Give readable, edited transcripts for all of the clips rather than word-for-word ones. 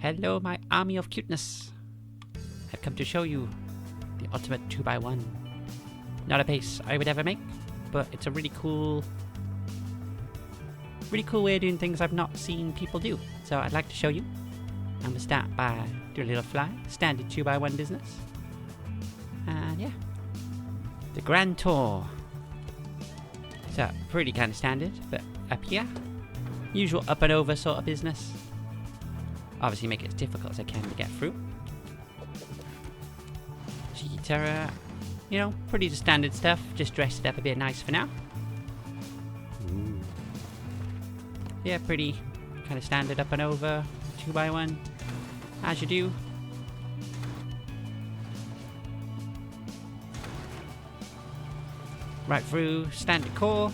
Hello, my army of cuteness. I've come to show you the ultimate 2x1. Not a base I would ever make, but it's a really cool way of doing things I've not seen people do. So I'd like to show you. I'm gonna start by doing a little fly, standard 2x1 business. And yeah, the Grand Tour. So pretty kind of standard, but up here, usual up and over sort of business. Obviously make it as difficult as I can to get through. Cheeky Terror, you know, pretty standard stuff, just dressed it up a bit nice for now. Ooh. Yeah, pretty kind of standard up and over, 2x1, as you do. Right through, standard core,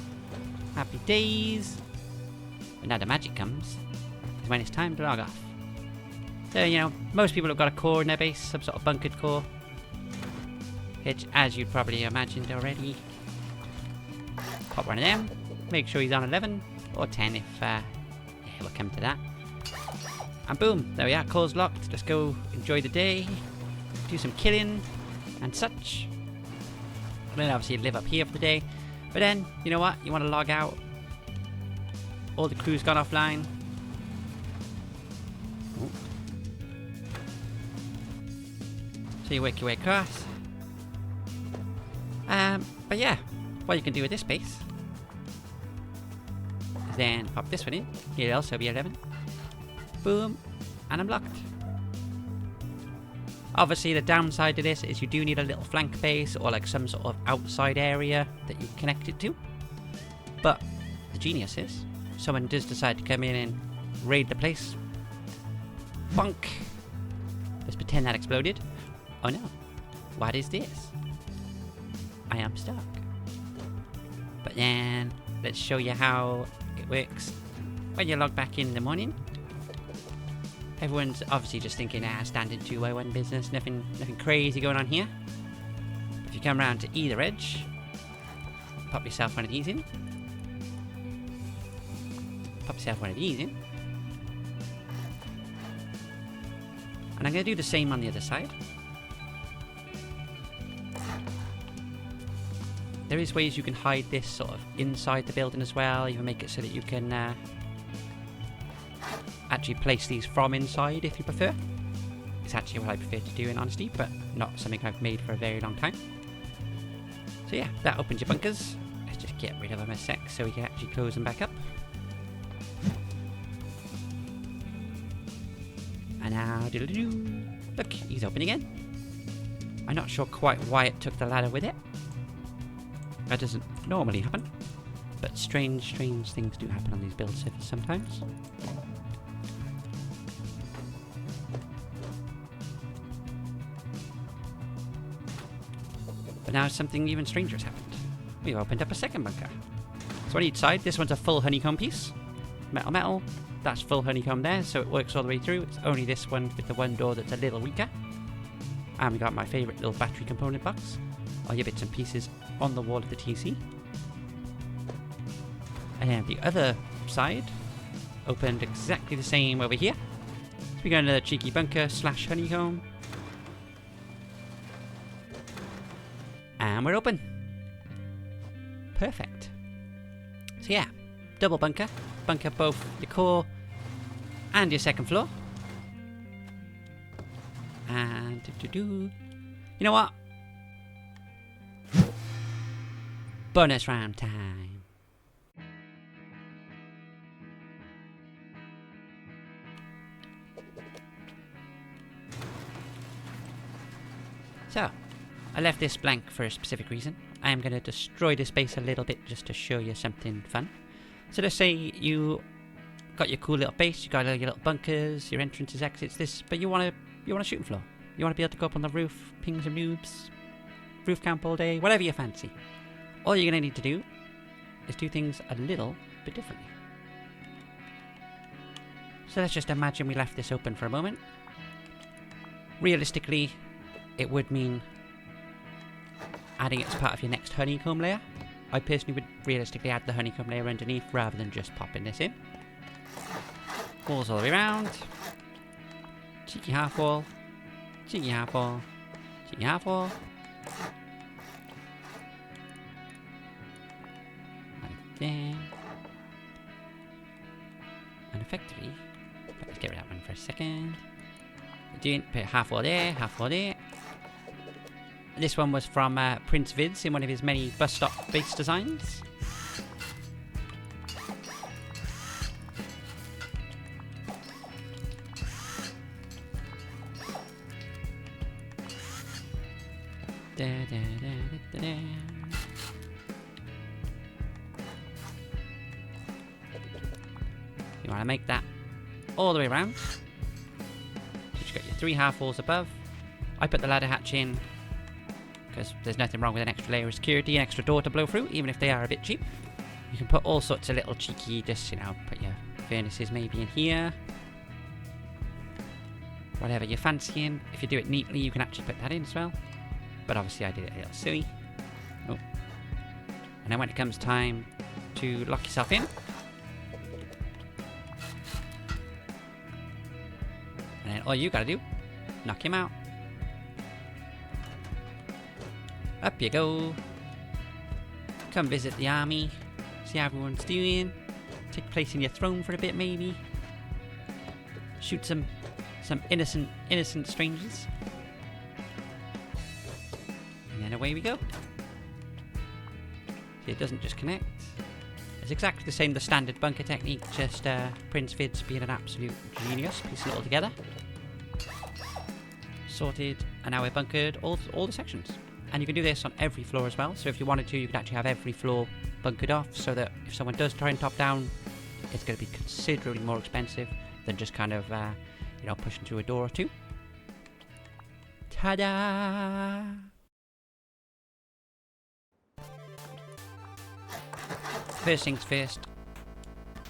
happy days. But now the magic comes, is when it's time to log off. So, you know, most people have got a core in their base, some sort of bunkered core. Which, as you'd probably imagined already, pop one of them, make sure he's on 11, or 10 if, yeah, we'll come to that. And boom, there we are, core's locked. Let's go enjoy the day, do some killing, and such. And then obviously live up here for the day. But then, you know what, you want to log out. All the crew's gone offline. Ooh. So you work your way across. But yeah, what you can do with this base is then pop this one in. It'll also be 11. Boom, and I'm locked. Obviously the downside to this is you do need a little flank base or like some sort of outside area that you connect it to. But the genius is, someone does decide to come in and raid the place. Bonk! Let's pretend that exploded. Oh no, what is this? I am stuck. But then, let's show you how it works when you log back in the morning. Everyone's obviously just thinking, standard 2x1 business, nothing crazy going on here. If you come around to either edge, pop yourself one of these in. Pop yourself one of these in. And I'm going to do the same on the other side. There is ways you can hide this sort of inside the building as well. Even make it so that you can actually place these from inside if you prefer. It's actually what I prefer to do in honesty, but not something I've made for a very long time. So yeah, that opens your bunkers. Let's just get rid of them a sec so we can actually close them back up. And now, doodle-doo. Look, he's open again. I'm not sure quite why it took the ladder with it. That doesn't normally happen, but strange things do happen on these build servers sometimes. But now something even stranger has happened. We've opened up a second bunker. So on each side, this one's a full honeycomb piece. Metal, that's full honeycomb there, so it works all the way through. It's only this one with the one door that's a little weaker. And we got my favourite little battery component box. All your bits and pieces on the wall of the TC. And the other side opened exactly the same over here. So we got another cheeky bunker / honeycomb. And we're open. Perfect. So yeah, double bunker. Bunker both your core and your second floor. And you know what? Bonus round time. So, I left this blank for a specific reason. I am going to destroy this base a little bit just to show you something fun. So let's say you got your cool little base, you got your little bunkers, your entrances, exits, but you want a shooting floor. You want to be able to go up on the roof, ping some noobs, roof camp all day, whatever you fancy. All you're going to need to do is do things a little bit differently. So let's just imagine we left this open for a moment. Realistically, it would mean adding it as part of your next honeycomb layer. I personally would realistically add the honeycomb layer underneath rather than just popping this in. Walls all the way around. Cheeky half wall. Cheeky half wall. Cheeky half wall. Right there. And effectively, let's get rid of that one for a second. Doing put half wall there, half wall there. This one was from Prince Vids in one of his many bus stop base designs. Da, da, da, da, da. You want to make that all the way around. You've got your 3 half walls above. I put the ladder hatch in because there's nothing wrong with an extra layer of security, an extra door to blow through, even if they are a bit cheap. You can put all sorts of little cheeky, just, you know, put your furnaces maybe in here. Whatever you're fancying. If you do it neatly, you can actually put that in as well. But obviously I did it a little silly. Oh. And then when it comes time to lock yourself in. And then all you gotta do, knock him out. Up you go. Come visit the army. See how everyone's doing. Take place in your throne for a bit maybe. Shoot some innocent strangers. And then away we go. See, it doesn't just connect. It's exactly the same, the standard bunker technique, just Prince Vids being an absolute genius, piecing it all together. Sorted, and now we're bunkered all the sections. And you can do this on every floor as well, so if you wanted to, you could actually have every floor bunkered off, so that if someone does try and top down, it's going to be considerably more expensive than just kind of, you know, pushing through a door or two. Ta-da! First things first,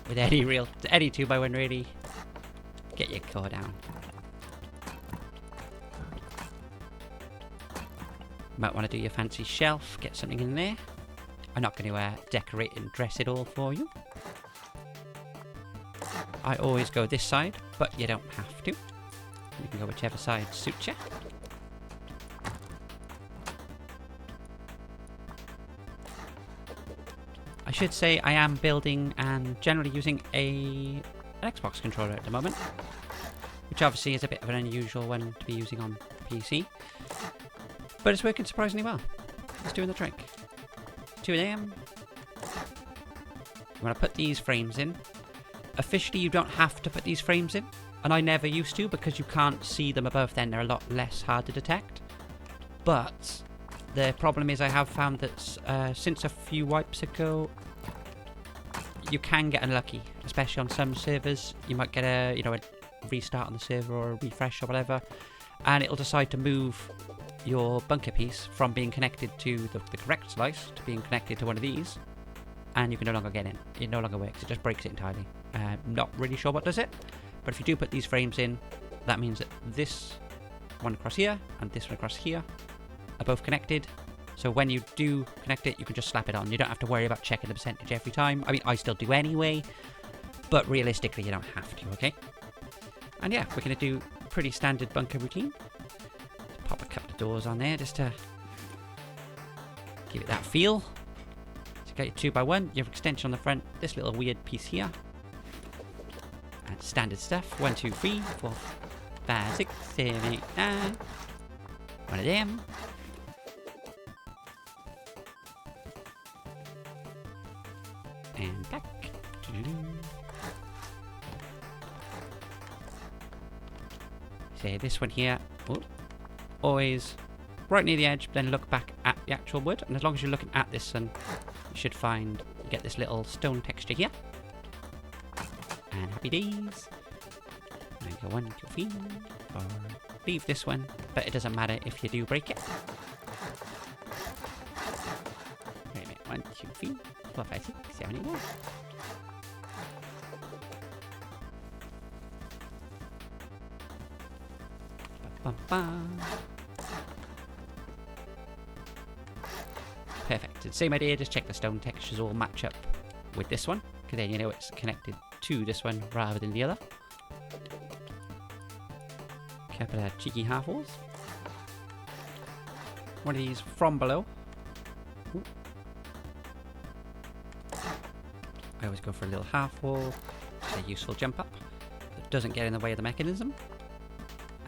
with any 2x1 really, get your core down. Might want to do your fancy shelf, get something in there. I'm not going to decorate and dress it all for you. I always go this side, but you don't have to. You can go whichever side suits you. I should say I am building and generally using an Xbox controller at the moment, which obviously is a bit of an unusual one to be using on PC. But it's working surprisingly well. It's doing the trick. 2 of them. I'm going to put these frames in. Officially, you don't have to put these frames in. And I never used to because you can't see them above then. They're a lot less hard to detect. But the problem is I have found that since a few wipes ago, you can get unlucky. Especially on some servers. You might get a restart on the server or a refresh or whatever. And it'll decide to move your bunker piece from being connected to the correct slice to being connected to one of these, and you can no longer get in. It no longer works. It just breaks it entirely. Not really sure what does it, but if you do put these frames in, that means that this one across here and this one across here are both connected. So when you do connect it, you can just slap it on. You don't have to worry about checking the percentage every time. I mean, I still do anyway, but realistically, you don't have to, okay? And yeah, we're going to do pretty standard bunker routine. Pop a couple of doors on there just to give it that feel. So you got your 2x1, your extension on the front, this little weird piece here. And standard stuff. 1, 2, 3, 4, 5, 6, 7, 8, 9. One of them. And back. So this one here. Oh. Always right near the edge, then look back at the actual wood, and as long as you're looking at this one, you should find you get this little stone texture here. And happy days. And go 1, 2, 3, 4. Leave this one, but it doesn't matter if you do break it. Wait a minute, 1, 2, 3, 4, 5, 6, 7, 8, 9. Perfect. It's the same idea, just check the stone textures all match up with this one, because then you know it's connected to this one rather than the other. a couple of cheeky half walls. One of these from below. Ooh. I always go for a little half wall. It's a useful jump up. It doesn't get in the way of the mechanism.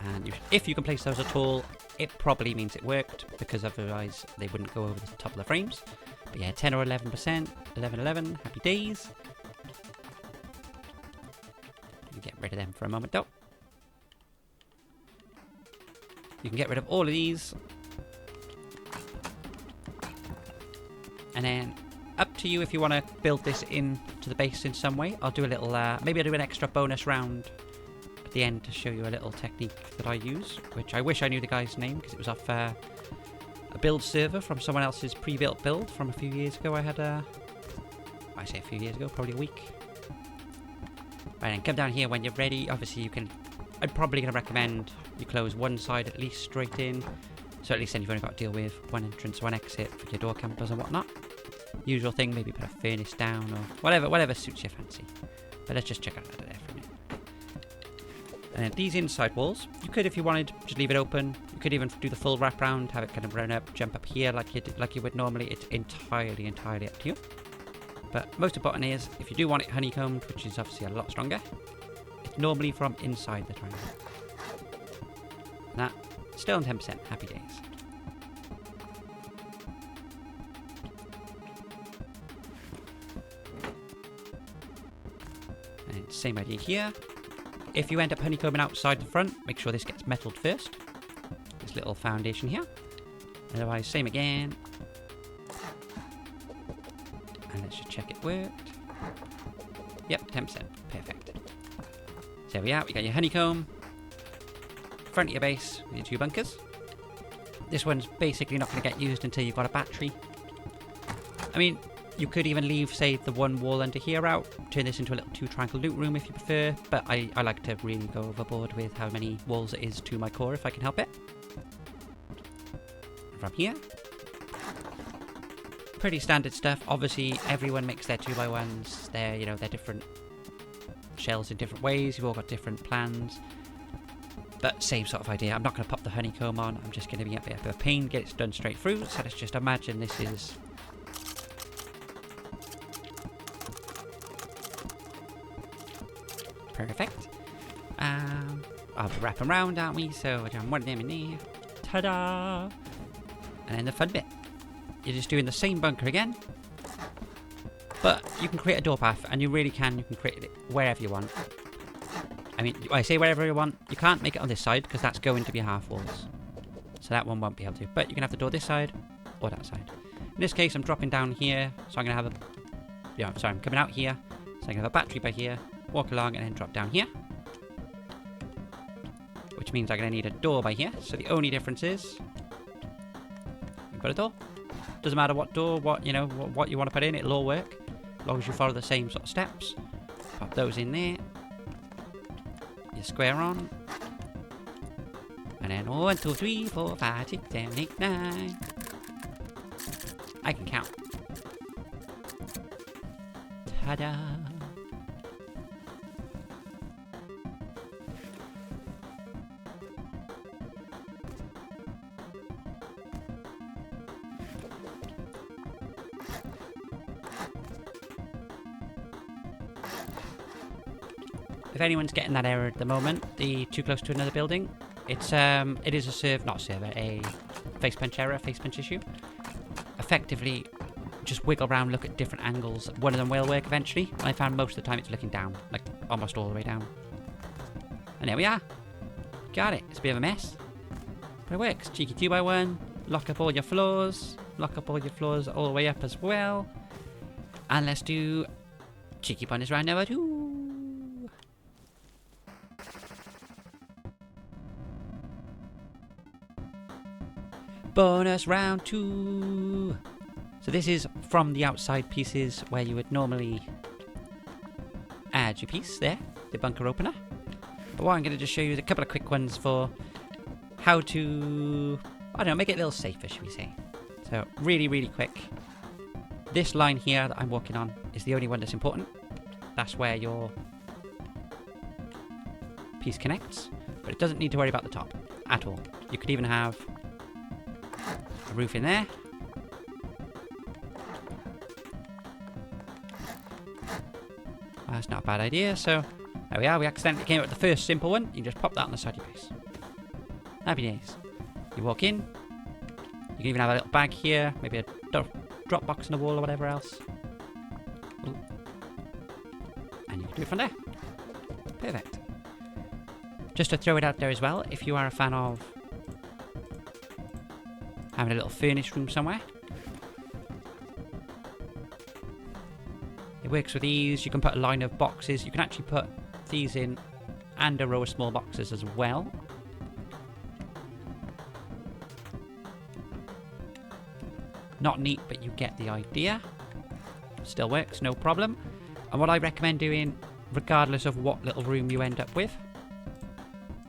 And if you can place those at all, it probably means it worked, because otherwise they wouldn't go over the top of the frames. But yeah, 10 or 11%, 11, happy days. Get rid of them for a moment though. You can get rid of all of these. And then up to you if you want to build this into the base in some way. I'll do a little, maybe I'll do an extra bonus round at the end to show you a little technique that I use, which I wish I knew the guy's name, because it was off a build server from someone else's pre-built build from a few years ago. I had I say a few years ago, probably a week. Right, and come down here when you're ready. Obviously you can, I'm probably going to recommend you close one side at least straight in, so at least then you've only got to deal with one entrance, one exit for your door campers and whatnot. Usual thing, maybe put a furnace down or whatever suits your fancy. But let's just check out that there for a minute. And then these inside walls, you could, if you wanted, just leave it open. You could even do the full wrap round, have it kind of run up, jump up here like you would normally. It's entirely up to you. But most important is, if you do want it honeycombed, which is obviously a lot stronger, it's normally from inside the triangle. And that, still on 10%, happy days. And same idea here. If you end up honeycombing outside the front, make sure this gets metalled first. This little foundation here. Otherwise, same again. And let's just check it worked. Yep, 10%. Perfect. So there we are. We got your honeycomb. Front of your base with your two bunkers. This one's basically not going to get used until you've got a battery. I mean, you could even leave, say, the one wall under here out. Turn this into a little two-triangle loot room if you prefer. But I like to really go overboard with how many walls it is to my core if I can help it. From here. Pretty standard stuff. Obviously, everyone makes their 2x1s. They're different shells in different ways. You've all got different plans. But same sort of idea. I'm not going to pop the honeycomb on. I'm just going to be a bit of a pain, get it done straight through. So let's just imagine this is... perfect. I'll be wrapping around, aren't we? So I want one of them in there. Ta-da! And then the fun bit. You're just doing the same bunker again, but you can create a door path, and you really can. You can create it wherever you want. I mean, I say wherever you want. You can't make it on this side because that's going to be half walls, so that one won't be able to. But you can have the door this side or that side. In this case, I'm dropping down here, so I'm gonna have a. Yeah, sorry, I'm coming out here, so I can have a battery by here, walk along, and then drop down here. Which means I'm gonna need a door by here. So the only difference is we've got a door. Doesn't matter what door, what you want to put in, it'll all work. As long as you follow the same sort of steps. Pop those in there. You square on. And then 1, 2, 3, 4, 5, 6, 7, 8, 9. I can count. Ta-da! If anyone's getting that error at the moment, the too close to another building, it is a face punch error, face punch issue. Effectively, just wiggle around, look at different angles. One of them will work eventually. I found most of the time it's looking down, like almost all the way down. And there we are. Got it. It's a bit of a mess, but it works. Cheeky 2x1. Lock up all your floors. Lock up all your floors all the way up as well. And let's do cheeky bonus round number 2. Bonus round 2. So this is from the outside pieces where you would normally add your piece there, the bunker opener. But what I'm going to just show you is a couple of quick ones for how to, I don't know, make it a little safer, should we say. So really, really quick. This line here that I'm walking on is the only one that's important. That's where your piece connects, but it doesn't need to worry about the top at all. You could even have a roof in there. That's not a bad idea, so there we are. We accidentally came up with the first simple one. You can just pop that on the side of your base. Happy days. You walk in. You can even have a little bag here, maybe a drop box in the wall or whatever else. Ooh. And you can do it from there. Perfect. Just to throw it out there as well, if you are a fan of having a little furnished room somewhere, it works with these. You can put a line of boxes. You can actually put these in and a row of small boxes as well. Not neat, but you get the idea. Still works, no problem. And what I recommend doing, regardless of what little room you end up with,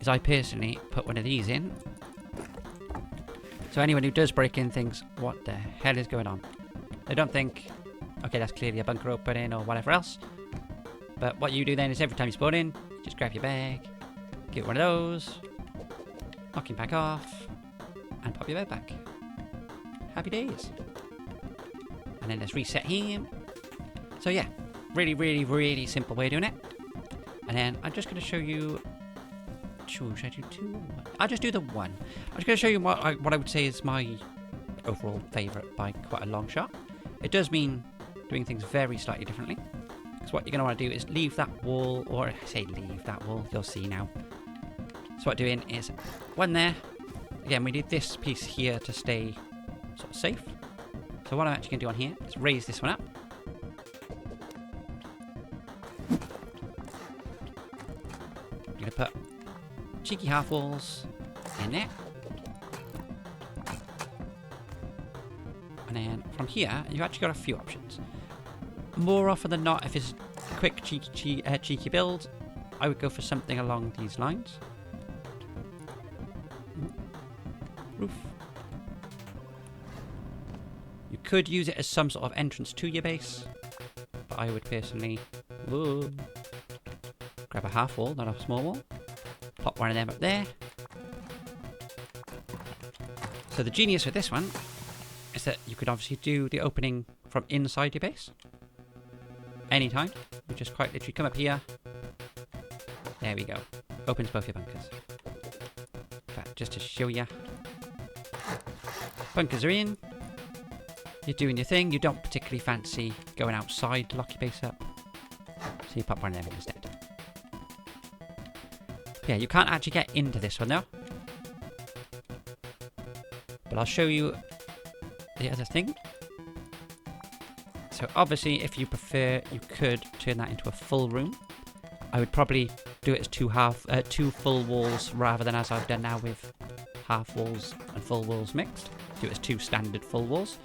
is I personally put one of these in. So anyone who does break in thinks, what the hell is going on? They don't think, okay, that's clearly a bunker opening or whatever else. But what you do then is every time you spawn in, you just grab your bag, get one of those, knock your back off, and pop your bed back. Happy days. And then let's reset here. So yeah, really, really, really simple way of doing it. And then I'm just going to show you... Should I do 2 or 1? I'll just do the 1. I'm just going to show you what I would say is my overall favourite by quite a long shot. It does mean doing things very slightly differently. Because what you're going to want to do is leave that wall, or I say leave that wall, you'll see now. So what I'm doing is 1 there. Again, we need this piece here to stay sort of safe. So what I'm actually going to do on here is raise this one up. I'm going to put cheeky half walls in there. And then from here, you've actually got a few options. More often than not, if it's a quick cheeky build, I would go for something along these lines. Roof. You could use it as some sort of entrance to your base, but I would personally grab a half wall, not a small wall. Pop one of them up there. So the genius with this one is that you could obviously do the opening from inside your base. Anytime. You just quite literally come up here. There we go. Opens both your bunkers. In fact, just to show you. Bunkers are in. You're doing your thing. You don't particularly fancy going outside to lock your base up. So you pop one of them in instead. Yeah, you can't actually get into this one though. But I'll show you the other thing. So obviously, if you prefer, you could turn that into a full room. I would probably do it as two full walls rather than as I've done now with half walls and full walls mixed. Do it as 2 standard full walls.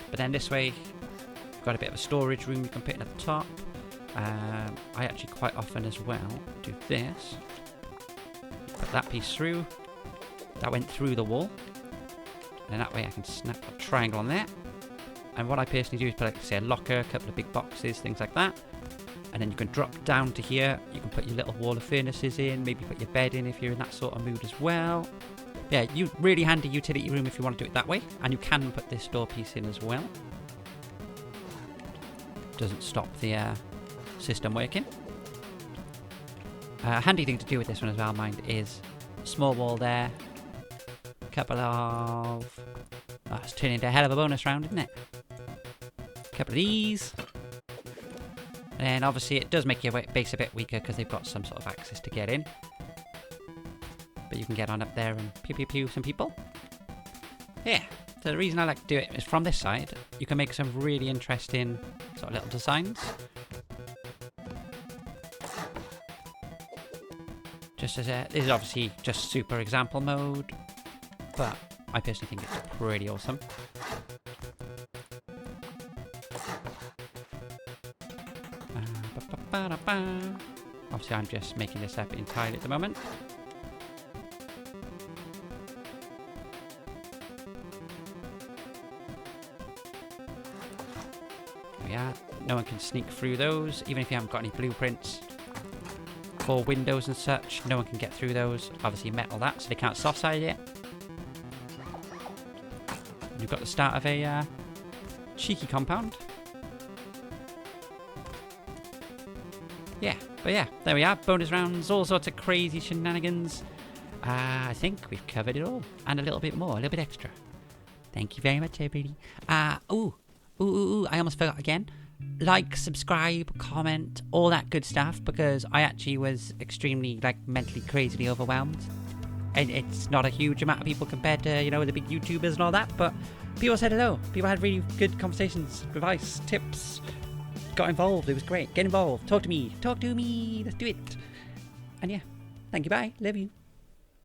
But then this way, you've got a bit of a storage room you can put in at the top. I actually quite often as well do this. Put that piece through. That went through the wall. And that way I can snap a triangle on there. And what I personally do is put, like, say, a locker, a couple of big boxes, things like that. And then you can drop down to here. You can put your little wall of furnaces in. Maybe put your bed in if you're in that sort of mood as well. Yeah, really handy utility room if you want to do it that way. And you can put this door piece in as well. Doesn't stop the system working. Handy thing to do with this one as well, mind, is small wall there. Couple of... Oh, it's turning into a hell of a bonus round, isn't it? Couple of these. And obviously it does make your base a bit weaker because they've got some sort of access to get in. But you can get on up there and pew pew pew some people. Yeah, so the reason I like to do it is from this side, you can make some really interesting sort of little designs. Just as this is obviously just super example mode, but I personally think it's pretty awesome. Obviously I'm just making this up entirely at the moment. There we are. No one can sneak through those, even if you haven't got any blueprints. for windows and such. No one can get through those. Obviously metal that, so they can't soft side it. And we've got the start of a cheeky compound. Yeah, but yeah, there we are. Bonus rounds, all sorts of crazy shenanigans. I think we've covered it all. And a little bit more, a little bit extra. Thank you very much, everybody. I almost forgot again. Like, subscribe, comment, all that good stuff, because I actually was extremely, like, mentally crazily overwhelmed. And it's not a huge amount of people compared to, you know, the big YouTubers and all that, but people said hello. People had really good conversations, advice, tips, got involved. It was great. Get involved. Talk to me. Talk to me. Let's do it. And yeah, thank you. Bye. Love you.